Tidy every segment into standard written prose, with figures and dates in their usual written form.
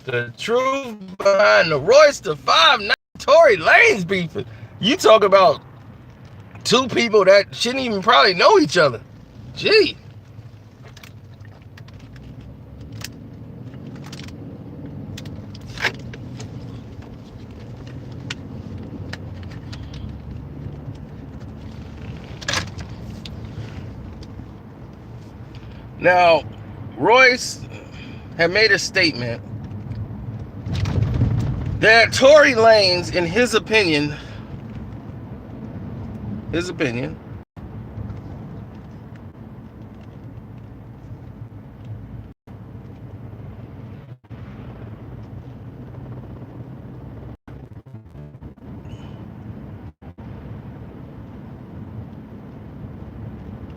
The truth behind the Royce to 5'9" Tory Lanez beefing. You talk about two people that shouldn't even probably know each other. Gee. Now, Royce had made a statement that Tory Lanez, in his opinion,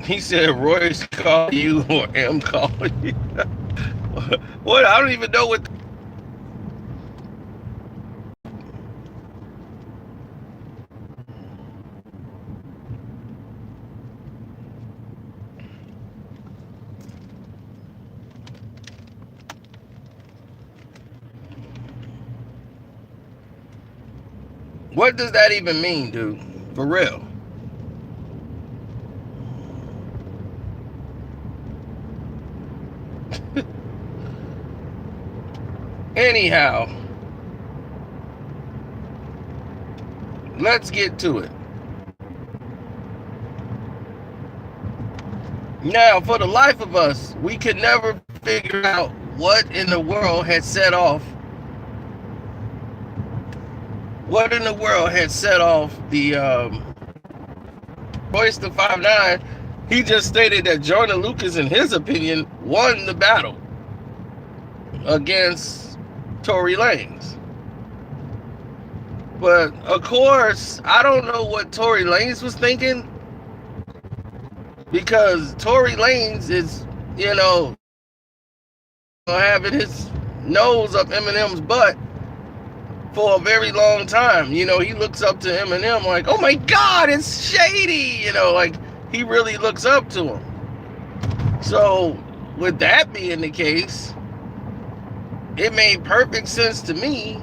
he said Royce called you or him calling you. What? I don't even know what. What does that even mean, dude? For real. Anyhow, let's get to it. Now, for the life of us, we could never figure out what in the world had set off the Royce the 5'9". He just stated that Jordan Lucas, in his opinion, won the battle against Tory Lanez. But of course, I don't know what Tory Lanez was thinking, because Tory Lanez is, having his nose up Eminem's butt for a very long time. He looks up to Eminem like, oh my God, it's shady. Like he really looks up to him. So with that being the case, it made perfect sense to me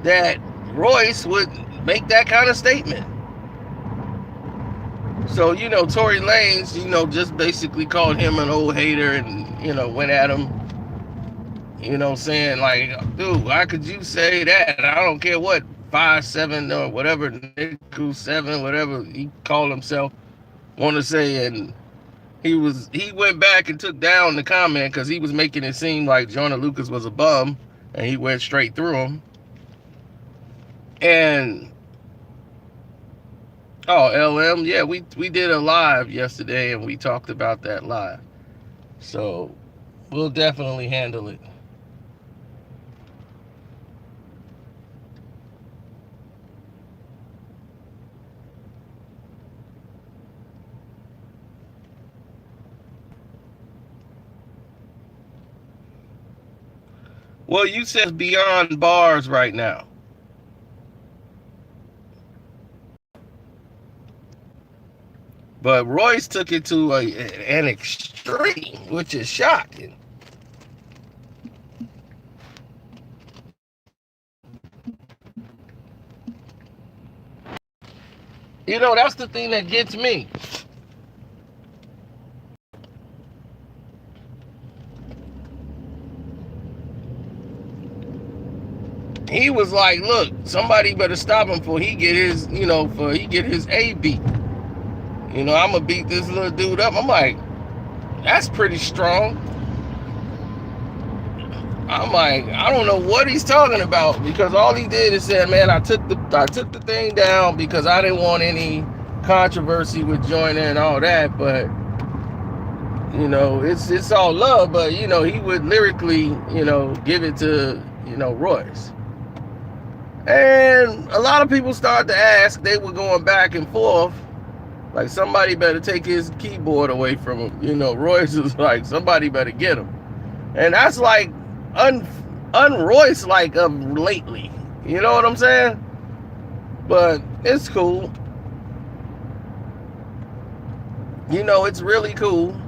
that Royce would make that kind of statement. So, Tory Lanez, just basically called him an old hater and, went at him, saying like, dude, how could you say that? I don't care what 5'7" or whatever, Nickel 7, whatever he called himself, want to say. And he went back and took down the comment because he was making it seem like Jordan Lucas was a bum, and he went straight through him. And LM, yeah, we did a live yesterday and we talked about that live. So we'll definitely handle it. Well, you said beyond bars right now. But Royce took it to an extreme, which is shocking. That's the thing that gets me. He was like, look, somebody better stop him before he get his, A beat. I'm going to beat this little dude up. I'm like, that's pretty strong. I'm like, I don't know what he's talking about, because all he did is said, man, I took the thing down because I didn't want any controversy with Joyner and all that. But, it's all love. But, he would lyrically, give it to, Royce. And a lot of people started to ask, they were going back and forth, like somebody better take his keyboard away from him. Royce was like, somebody better get him. And that's like un-Royce like of lately. You know what I'm saying? But it's cool. It's really cool.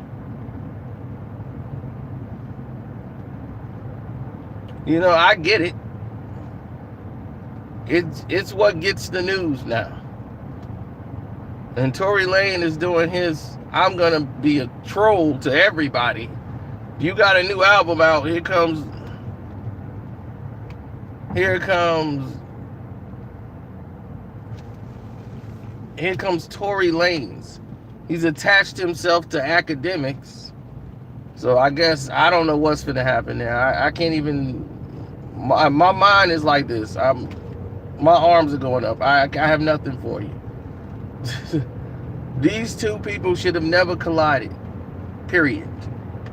You know, I get it. It's what gets the news now. And Tory Lanez is doing his, I'm gonna be a troll to everybody. You got a new album out, here comes Tory Lanez. He's attached himself to academics. So I guess I don't know what's gonna happen there. I can't even, my mind is like this. My arms are going up. I have nothing for you. These two people should have never collided, period,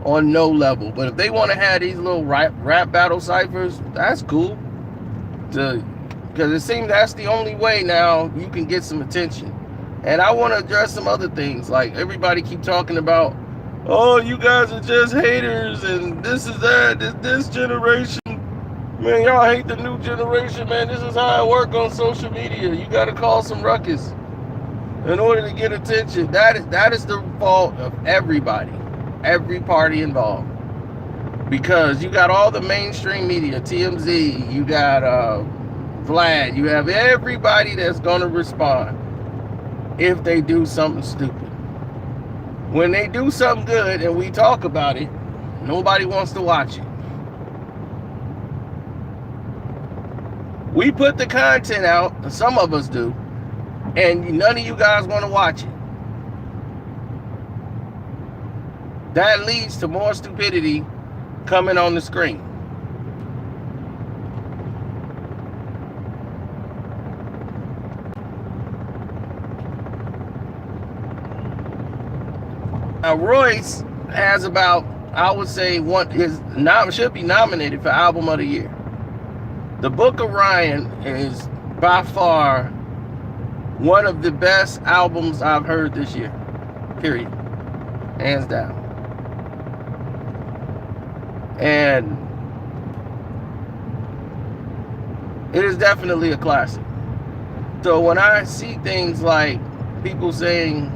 on no level. But if they want to have these little rap battle ciphers, that's cool. Because it seems that's the only way now you can get some attention. And I want to address some other things. Like, everybody keep talking about, oh, you guys are just haters and this is that, this generation. Man, y'all hate the new generation, man. This is how it works on social media. You got to cause some ruckus in order to get attention. That is the fault of everybody, every party involved. Because you got all the mainstream media, TMZ, you got Vlad, you have everybody that's going to respond if they do something stupid. When they do something good and we talk about it, nobody wants to watch it. We put the content out, some of us do, and none of you guys want to watch it. That leads to more stupidity coming on the screen. Now, Royce has about, I would say, should be nominated for Album of the Year. The Book of Ryan is by far one of the best albums I've heard this year, period, hands down. And it is definitely a classic. So when I see things like people saying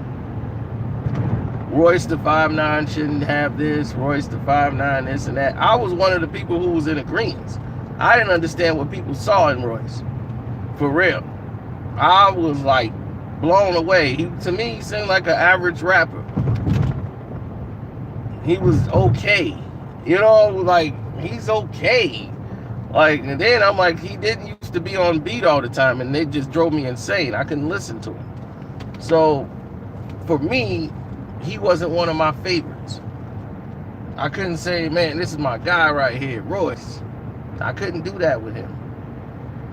Royce the 5'9" shouldn't have this, Royce the 5'9" this and that, I was one of the people who was in agreement. I didn't understand what people saw in Royce. For real. I was like blown away. To me, he seemed like an average rapper. He was okay. You know, like, he's okay. Like, and then I'm like, he didn't used to be on beat all the time, and they just drove me insane. I couldn't listen to him. So, for me, he wasn't one of my favorites. I couldn't say, man, this is my guy right here, Royce. I couldn't do that with him.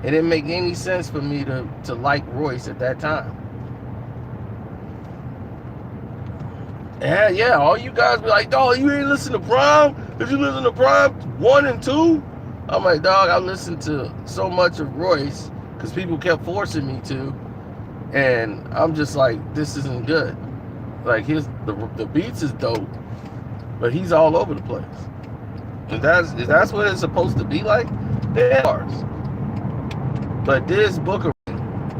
It didn't make any sense for me to like Royce at that time. And yeah, all you guys be like, dog, you ain't listen to Prime? Did you listen to Prime 1 and 2? I'm like, dog, I listened to so much of Royce because people kept forcing me to. And I'm just like, this isn't good. Like, the beats is dope, but he's all over the place. If that's what it's supposed to be like, then ours. But this Booker,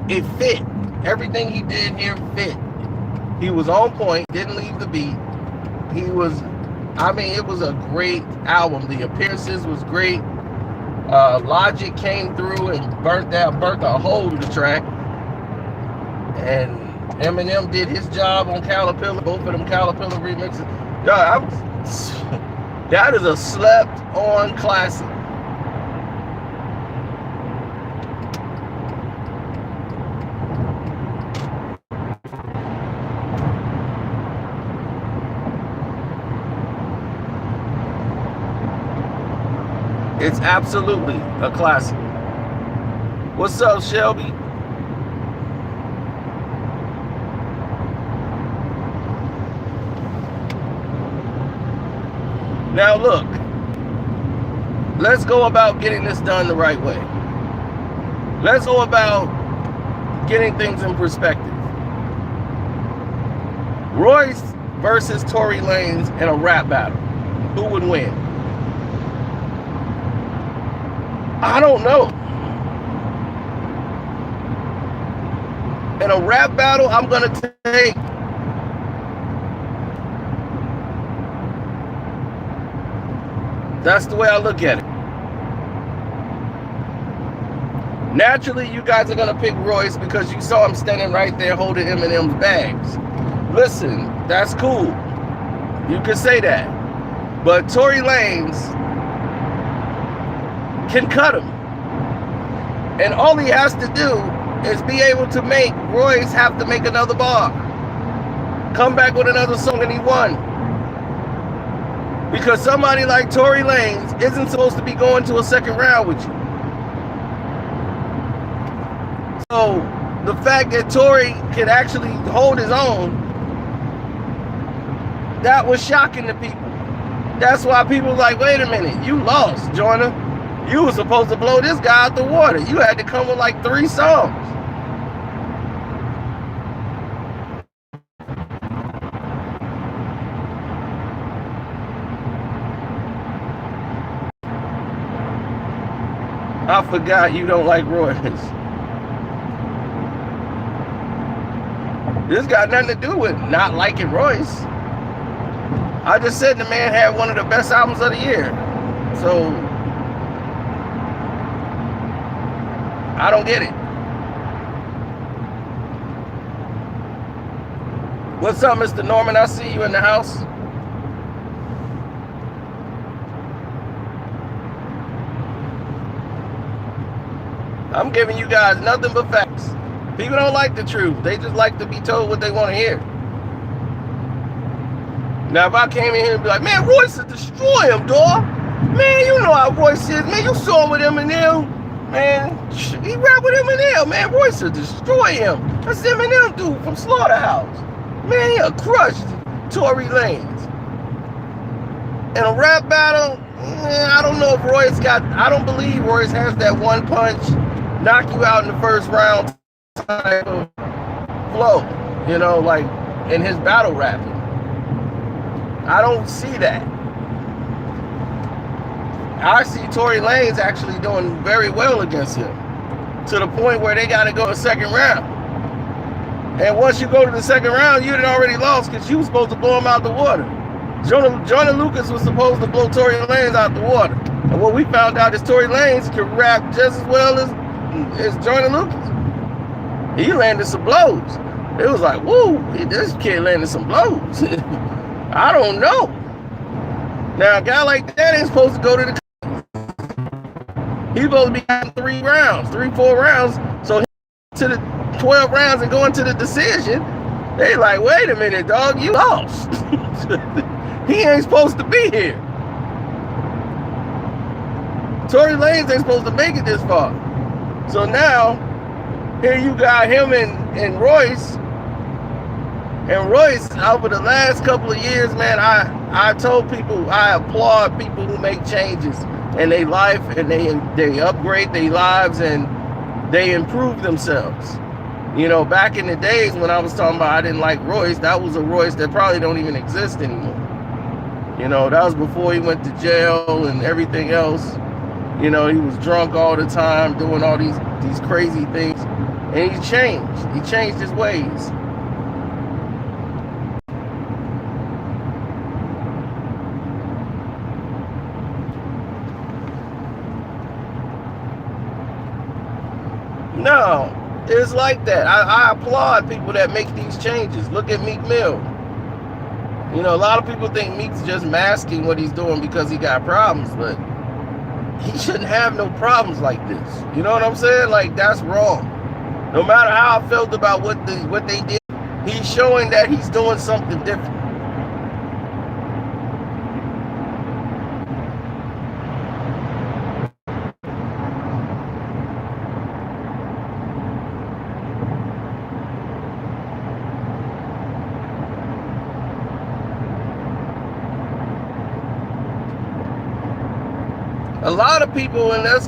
it fit. Everything he did here fit. He was on point, didn't leave the beat. It was a great album. The appearances was great. Logic came through and burnt a hole to the track. And Eminem did his job on Caterpillar, both of them Caterpillar remixes. God, that is a slept-on classic. It's absolutely a classic. What's up, Shelby? Now look, let's go about getting this done the right way. Let's go about getting things in perspective. Royce versus Tory Lanez in a rap battle. Who would win? I don't know. In a rap battle, I'm gonna take that's the way I look at it. Naturally, you guys are going to pick Royce because you saw him standing right there holding Eminem's bags. Listen, that's cool. You can say that. But Tory Lanez can cut him. And all he has to do is be able to make Royce have to make another bar. Come back with another song and he won. Because somebody like Tory Lanez isn't supposed to be going to a second round with you. So the fact that Tory can actually hold his own, that was shocking to people. That's why people were like, wait a minute, you lost, Joyner. You were supposed to blow this guy out the water. You had to come with like 3 songs. I forgot you don't like Royce. This got nothing to do with not liking Royce. I just said the man had one of the best albums of the year. So, I don't get it. What's up, Mr. Norman? I see you in the house. I'm giving you guys nothing but facts. People don't like the truth. They just like to be told what they want to hear. Now, if I came in here and be like, man, Royce will destroy him, dawg. Man, you know how Royce is. Man, you saw him with Eminem. Man, he rap with Eminem. Man, Royce will destroy him. That's Eminem dude from Slaughterhouse. Man, he'll crush Tory Lanez. In a rap battle, I don't know if Royce got, I don't believe Royce has that one punch, knock you out in the first round type of flow, you know, like in his battle rapping. I don't see that. I see Tory Lanez actually doing very well against him, to the point where they got to go to the second round. And once you go to the second round, you had already lost because you were supposed to blow him out the water. Joyner Lucas was supposed to blow Tory Lanez out the water. And what we found out is Tory Lanez could rap just as well as Joyner Lucas. He landed some blows. It was like, whoa, this kid landed some blows. I don't know. Now, a guy like that ain't supposed to go to the... He's supposed to be having 3 rounds, 3-4 rounds. So to the 12 rounds and going to the decision, they like, wait a minute, dog, you lost. He ain't supposed to be here. Tory Lanez ain't supposed to make it this far. So now, here you got him and Royce. And Royce, over the last couple of years, man, I told people, I applaud people who make changes in their life, and they upgrade their lives and they improve themselves. You know, back in the days when I was talking about I didn't like Royce, that was a Royce that probably don't even exist anymore. You know, that was before he went to jail and everything else. You know, he was drunk all the time, doing all these crazy things. And he changed. He changed his ways. No, it's like that. I applaud people that make these changes. Look at Meek Mill. You know, a lot of people think Meek's just masking what he's doing because he got problems, but he shouldn't have no problems like this. You know what I'm saying? Like, that's wrong. No matter how I felt about what they did, he's showing that he's doing something different. A lot of people, and let's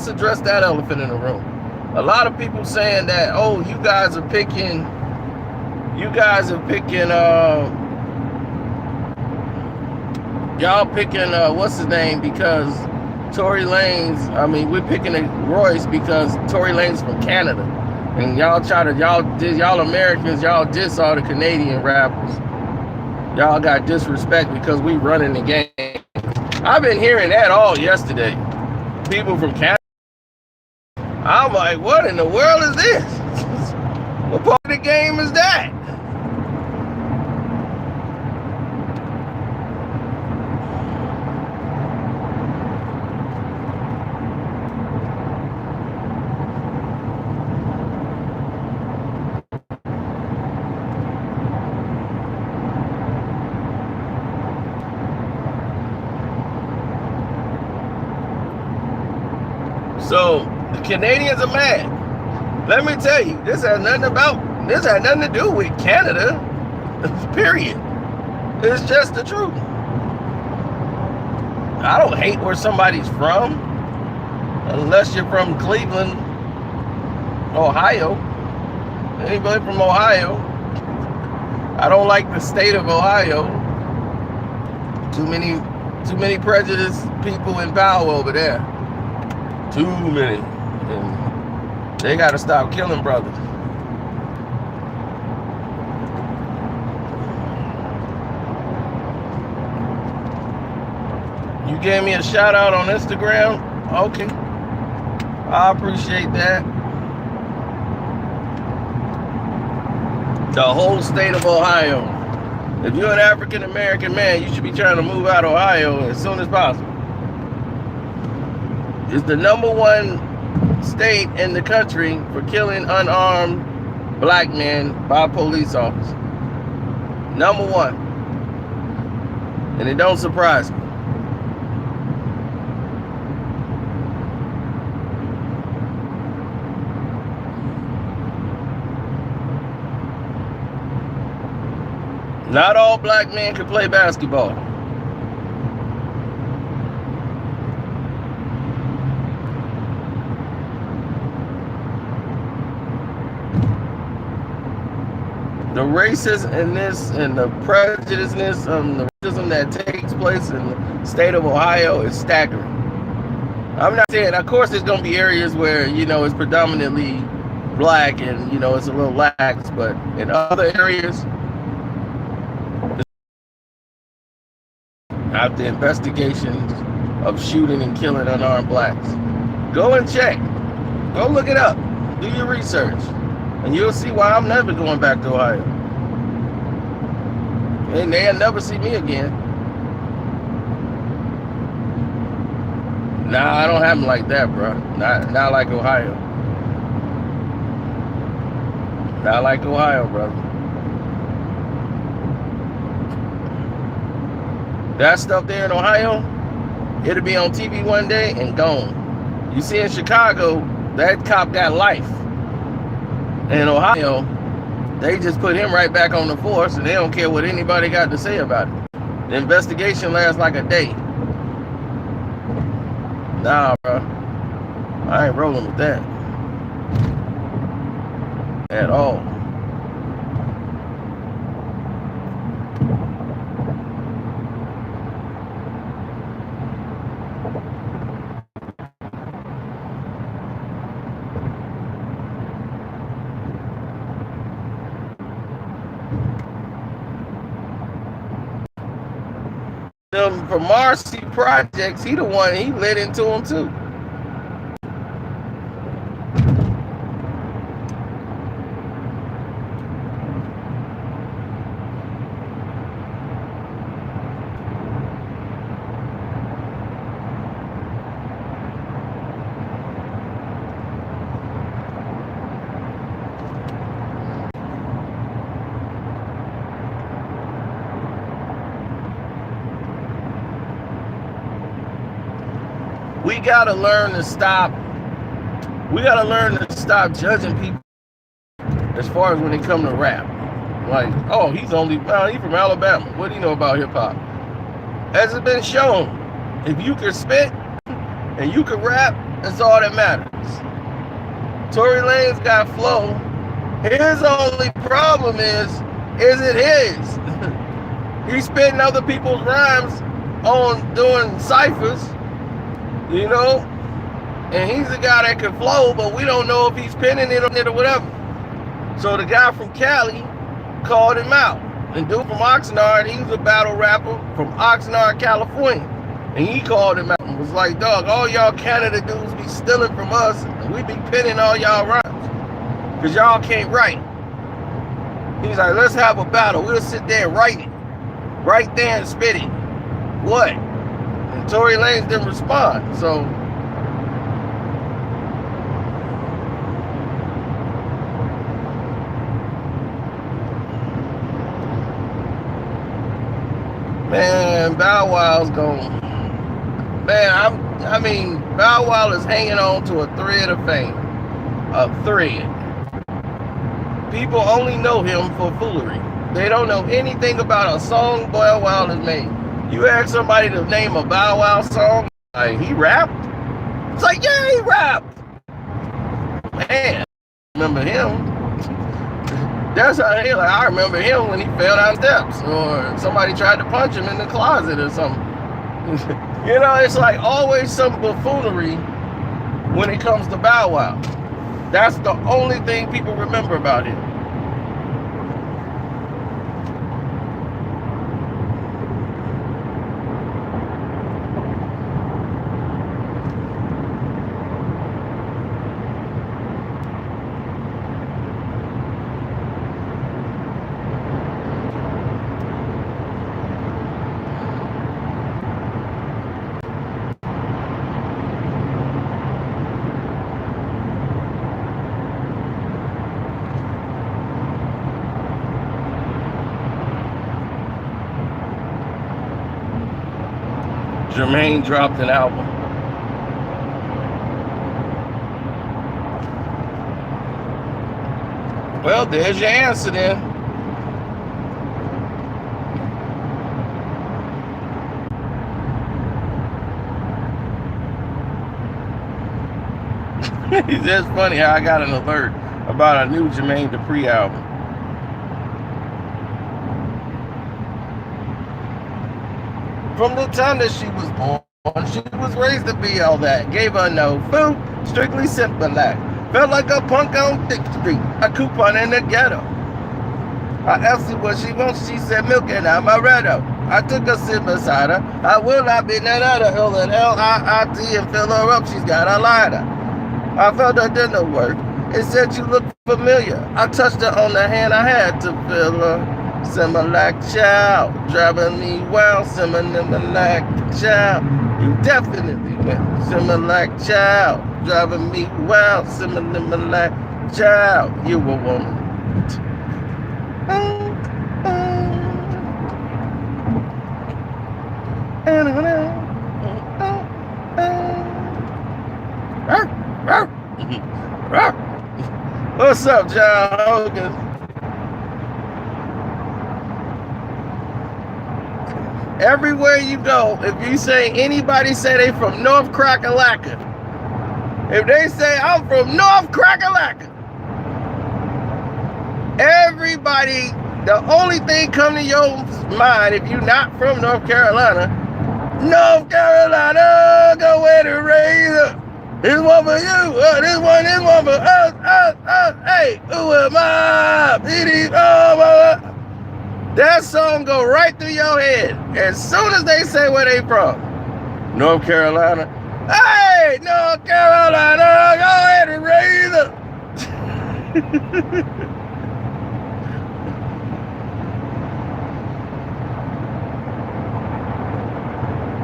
address that elephant in the room. A lot of people saying that, oh, you guys are picking, y'all picking, what's his name, because Tory Lanez, I mean, we're picking Royce because Tory Lanez from Canada. And y'all Americans, y'all diss all the Canadian rappers. Y'all got disrespect because we running the game. I've been hearing that all yesterday. People from Canada. I'm like, what in the world is this? What part of the game is that? So the Canadians are mad. Let me tell you, this had nothing to do with Canada. Period. It's just the truth. I don't hate where somebody's from, unless you're from Cleveland, Ohio. Anybody from Ohio? I don't like the state of Ohio. Too many prejudiced people in power over there. Too many. And they got to stop killing brothers. You gave me a shout out on Instagram? Okay. I appreciate that. The whole state of Ohio. If you're an African American man, you should be trying to move out of Ohio as soon as possible. It's the #1 state in the country for killing unarmed black men by police officers. #1. And it don't surprise me. Not all black men can play basketball. The racism in this and the prejudiceness and the racism that takes place in the state of Ohio is staggering. I'm not saying, of course, there's going to be areas where, it's predominantly black and, it's a little lax, but in other areas, after investigations of shooting and killing unarmed blacks, go and check. Go look it up. Do your research. And you'll see why I'm never going back to Ohio. And they'll never see me again. Nah, I don't have them like that, bro. Not like Ohio. Not like Ohio, brother. That stuff there in Ohio, it'll be on TV one day and gone. You see in Chicago, that cop got life. In Ohio, they just put him right back on the force and they don't care what anybody got to say about it. The investigation lasts like a day. Nah, bro. I ain't rolling with that. At all. From Marcy Projects, he lit into them too. We gotta learn to stop judging people as far as when they come to rap. Like, oh, he's from Alabama. What do you know about hip hop? As it's been shown, if you can spit and you can rap, that's all that matters. Tory Lanez got flow. His only problem is it his? He's spitting other people's rhymes on doing ciphers. And he's the guy that can flow, but we don't know if he's penning it or whatever. So the guy from Cali called him out. And dude from Oxnard, he was a battle rapper from Oxnard, California. And he called him out and was like, dog, all y'all Canada dudes be stealing from us. And we be pinning all y'all rhymes. Because y'all can't write. He's like, let's have a battle. We'll sit there and write it. Right there and spit it. What? And Tory Lanez didn't respond. So, man, Bow Wow's gone. Man, I mean, Bow Wow is hanging on to a thread of fame. A thread. People only know him for foolery. They don't know anything about a song Bow Wow has made. You ask somebody to name a Bow Wow song, like, he rapped? It's like, yeah, he rapped. Man, I remember him. That's how he, like, I remember him when he fell down steps, or somebody tried to punch him in the closet or something. You know, it's like always some buffoonery when it comes to Bow Wow. That's the only thing people remember about him. Jermaine dropped an album. Well, there's your answer then. It's just funny how I got an alert about a new Jermaine Dupri album. From the time that she was born, she was raised to be all that. Gave her no food, strictly simple life. Felt like a punk on Dick Street, a coupon in the ghetto. I asked her what she wants, she said milk and amaretto. I took a sip beside her. I will not be none other. L and L-I-I-T and fill her up, she's got a lighter. I felt her dinner work. It said you look familiar. I touched her on the hand, I had to feel her. Simmer-like child, driving me wild, simmer-like child. You definitely went. Simmer-like child, driving me wild, simmer-like child. You a woman. What's up, John Hogan? Everywhere you go, if you say anybody say they from North Crack-a-Lacka, if they say I'm from North Crack-a-Lacka, everybody, the only thing come to your mind if you're not from North Carolina, go where the razor. This one for you, this one for us, hey, who am I? That song go right through your head as soon as they say where they from. North Carolina. Hey, North Carolina, go ahead and raise up.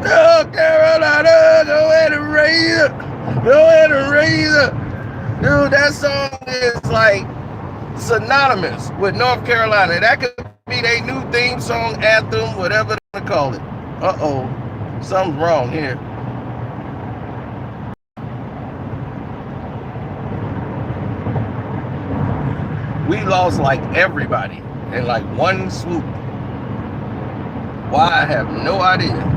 North Carolina, go ahead and raise up. Go ahead and raise up. Dude, that song is like synonymous with North Carolina. That could be their new theme song, anthem, whatever they want to call it. Uh-oh, something's wrong here. We lost like everybody in like one swoop. Why, I have no idea.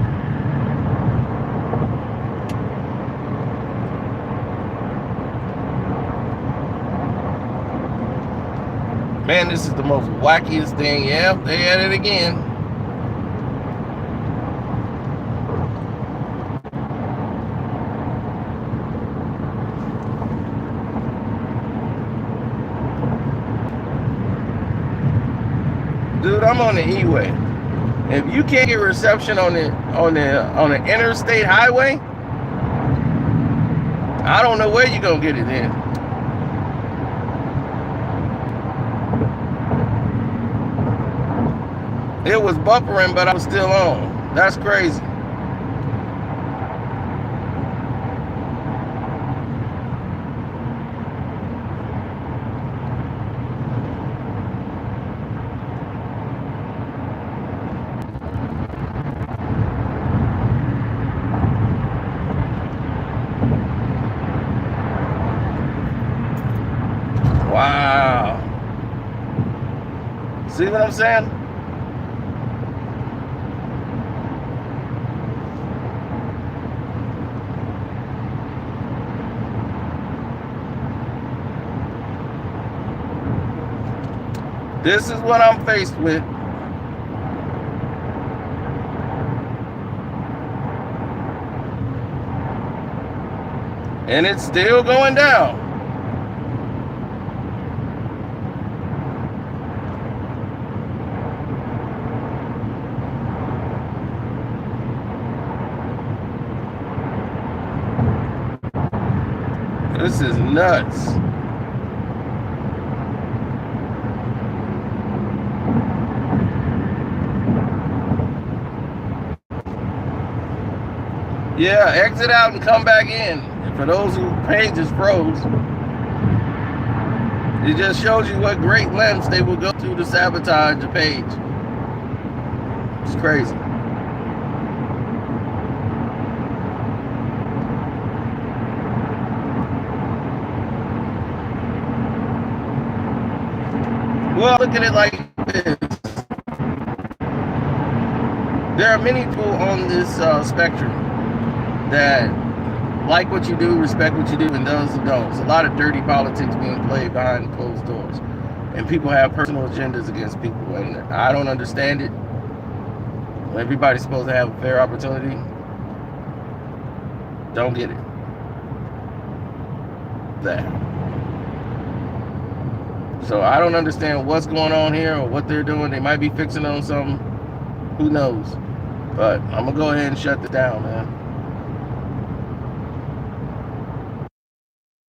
Man, this is the most wackiest thing. Yeah, they at it again. Dude, I'm on the E-way. If you can't get reception on the interstate highway, I don't know where you're going to get it in. It was buffering, but I was still on. That's crazy. Wow. See what I'm saying? This is what I'm faced with. And it's still going down. This is nuts. Yeah, exit out and come back in. And for those whose page is froze, it just shows you what great lengths they will go to to sabotage the page. It's crazy. Well, look at it like this. There are many people on this spectrum that like what you do, respect what you do, and those who don't. There's a lot of dirty politics being played behind closed doors. And people have personal agendas against people, and I don't understand it. Everybody's supposed to have a fair opportunity. Don't get it. That. So I don't understand what's going on here or what they're doing. They might be fixing on something. Who knows? But I'm going to go ahead and shut this down, man.